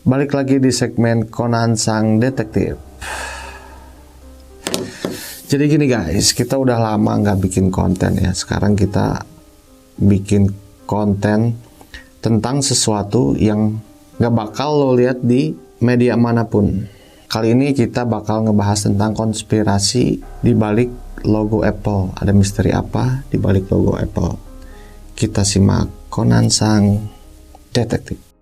Balik lagi di segmen Conan Sang Detektif. Jadi gini guys, kita udah lama nggak bikin konten ya. Sekarang kita bikin konten tentang sesuatu yang nggak bakal lo lihat di media manapun. Kali ini kita bakal ngebahas tentang konspirasi di balik logo Apple. Ada misteri apa di balik logo Apple? Kita simak Conan Sang Detektif.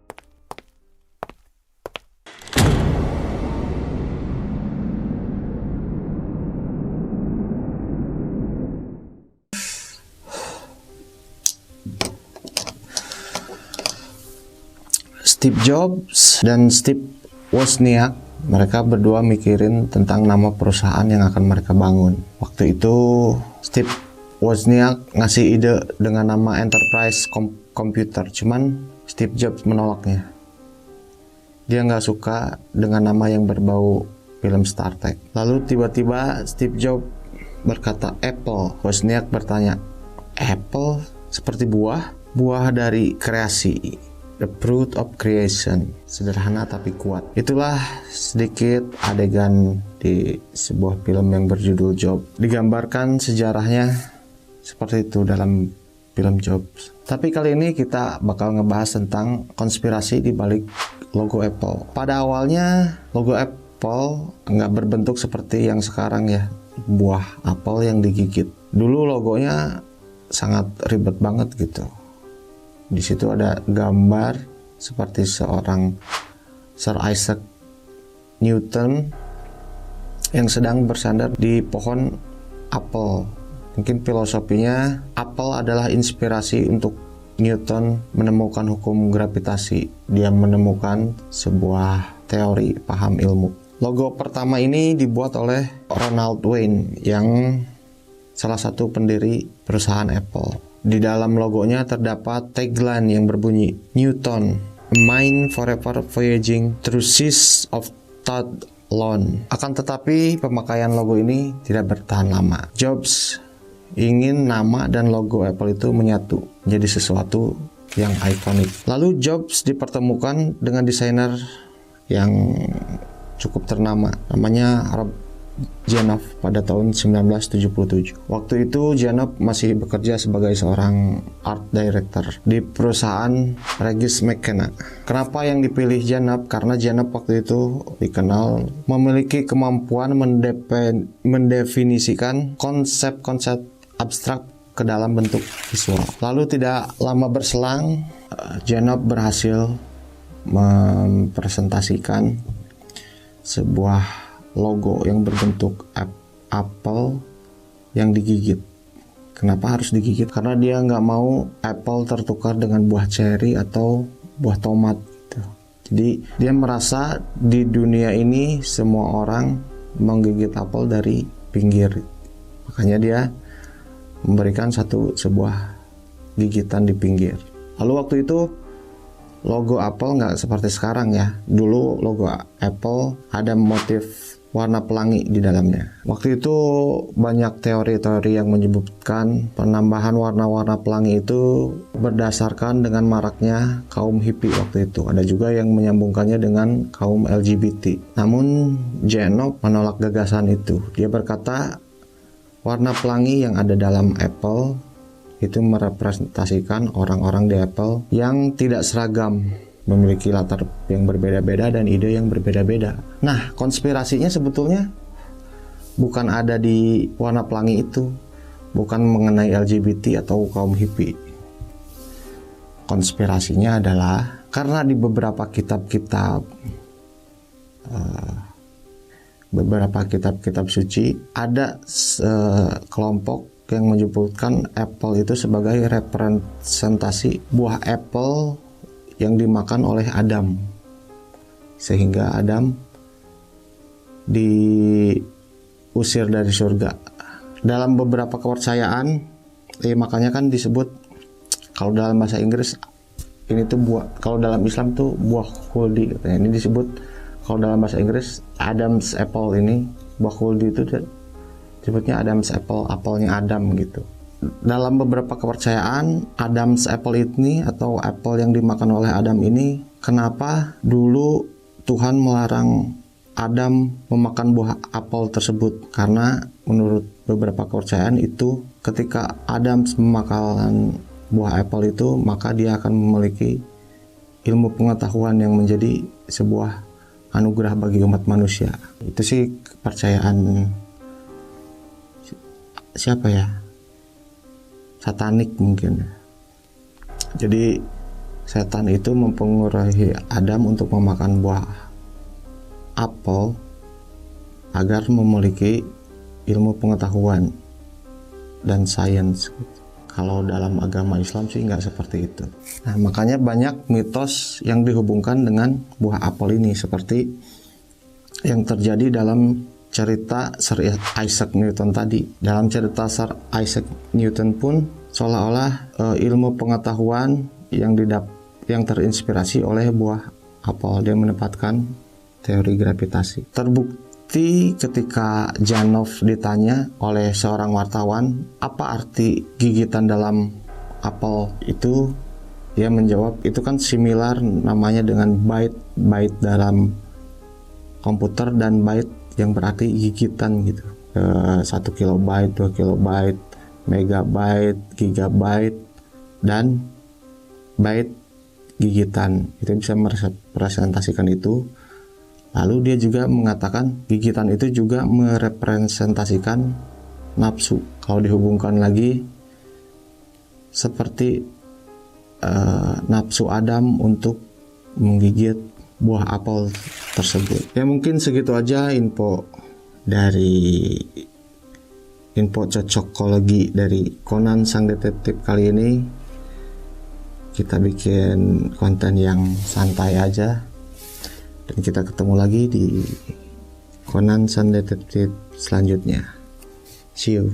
Steve Jobs dan Steve Wozniak, mereka berdua mikirin tentang nama perusahaan yang akan mereka bangun. Waktu itu Steve Wozniak ngasih ide dengan nama Enterprise Computer, cuman Steve Jobs menolaknya. Dia nggak suka dengan nama yang berbau film Star Trek. Lalu tiba-tiba Steve Jobs berkata Apple. Wozniak bertanya, Apple seperti buah? Buah dari kreasi. The fruit of creation, sederhana tapi kuat. Itulah sedikit adegan di sebuah film yang berjudul Job. Digambarkan sejarahnya seperti itu dalam film Jobs. Tapi kali ini kita bakal ngebahas tentang konspirasi di balik logo Apple. Pada awalnya logo Apple nggak berbentuk seperti yang sekarang ya, buah apel yang digigit. Dulu logonya sangat ribet banget gitu. Di situ ada gambar seperti seorang Sir Isaac Newton yang sedang bersandar di pohon apel. Mungkin filosofinya apel adalah inspirasi untuk Newton menemukan hukum gravitasi. Dia menemukan sebuah teori paham ilmu. Logo pertama ini dibuat oleh Ronald Wayne yang salah satu pendiri perusahaan Apple. Di dalam logonya terdapat tagline yang berbunyi Newton, a mind forever voyaging through seas of thought alone. Akan tetapi pemakaian logo ini tidak bertahan lama. Jobs ingin nama dan logo Apple itu menyatu menjadi sesuatu yang ikonik. Lalu Jobs dipertemukan dengan desainer yang cukup ternama, namanya Rob Janoff pada tahun 1977. Waktu itu Janoff masih bekerja sebagai seorang art director di perusahaan Regis McKenna. Kenapa yang dipilih Janoff? Karena Janoff waktu itu dikenal memiliki kemampuan mendefinisikan konsep-konsep abstrak ke dalam bentuk visual. Lalu tidak lama berselang, Janoff berhasil mempresentasikan sebuah logo yang berbentuk apel yang digigit. Kenapa harus digigit? Karena dia nggak mau apel tertukar dengan buah cherry atau buah tomat gitu. Jadi dia merasa di dunia ini semua orang menggigit apel dari pinggir. Makanya dia memberikan sebuah gigitan di pinggir. Lalu waktu itu logo Apple nggak seperti sekarang ya. Dulu logo Apple ada motif warna pelangi di dalamnya. Waktu itu banyak teori-teori yang menyebutkan penambahan warna-warna pelangi itu berdasarkan dengan maraknya kaum hippie waktu itu. Ada juga yang menyambungkannya dengan kaum LGBT. Namun Janoff menolak gagasan itu. Dia berkata warna pelangi yang ada dalam Apple itu merepresentasikan orang-orang di Apple yang tidak seragam, memiliki latar yang berbeda-beda dan ide yang berbeda-beda. Nah, konspirasinya sebetulnya bukan ada di warna pelangi itu, bukan mengenai LGBT atau kaum hippie. Konspirasinya adalah karena di beberapa kitab-kitab suci ada kelompok yang menyebutkan Apple itu sebagai representasi buah apel yang dimakan oleh Adam, sehingga Adam diusir dari surga. Dalam beberapa kepercayaan, makanya kan disebut, kalau dalam bahasa Inggris ini tuh buah, kalau dalam Islam tuh buah khuldi katanya. Ini disebut kalau dalam bahasa Inggris Adam's apple, ini buah khuldi itu disebutnya Adam's apple, apelnya Adam gitu. Dalam beberapa kepercayaan, Adam's apple ini atau apel yang dimakan oleh Adam ini kenapa dulu Tuhan melarang Adam memakan buah apel tersebut. Karena menurut beberapa kepercayaan itu ketika Adam memakan buah apel itu, maka dia akan memiliki ilmu pengetahuan yang menjadi sebuah anugerah bagi umat manusia. Itu sih kepercayaan siapa ya? Satanik mungkin. Jadi setan itu mempengaruhi Adam untuk memakan buah apel agar memiliki ilmu pengetahuan dan sains. Kalau dalam agama Islam sih nggak seperti itu. Nah, makanya banyak mitos yang dihubungkan dengan buah apel ini, seperti yang terjadi dalam cerita Sir Isaac Newton tadi. Dalam cerita Sir Isaac Newton pun seolah-olah ilmu pengetahuan yang terinspirasi oleh buah apel. Dia menempatkan teori gravitasi. Terbukti ketika Janov ditanya oleh seorang wartawan apa arti gigitan dalam apel itu, dia menjawab itu kan similar namanya dengan byte dalam komputer dan byte yang berarti gigitan gitu. 1 kilobyte, 2 kilobyte, megabyte, gigabyte, dan byte gigitan. Itu bisa merepresentasikan itu. Lalu dia juga mengatakan gigitan itu juga merepresentasikan nafsu. Kalau dihubungkan lagi seperti nafsu Adam untuk menggigit buah apel tersebut. Ya mungkin segitu aja info cocokologi dari Conan Sang Detektif kali ini. Kita bikin konten yang santai aja, dan kita ketemu lagi di Conan Sang Detektif selanjutnya. See you.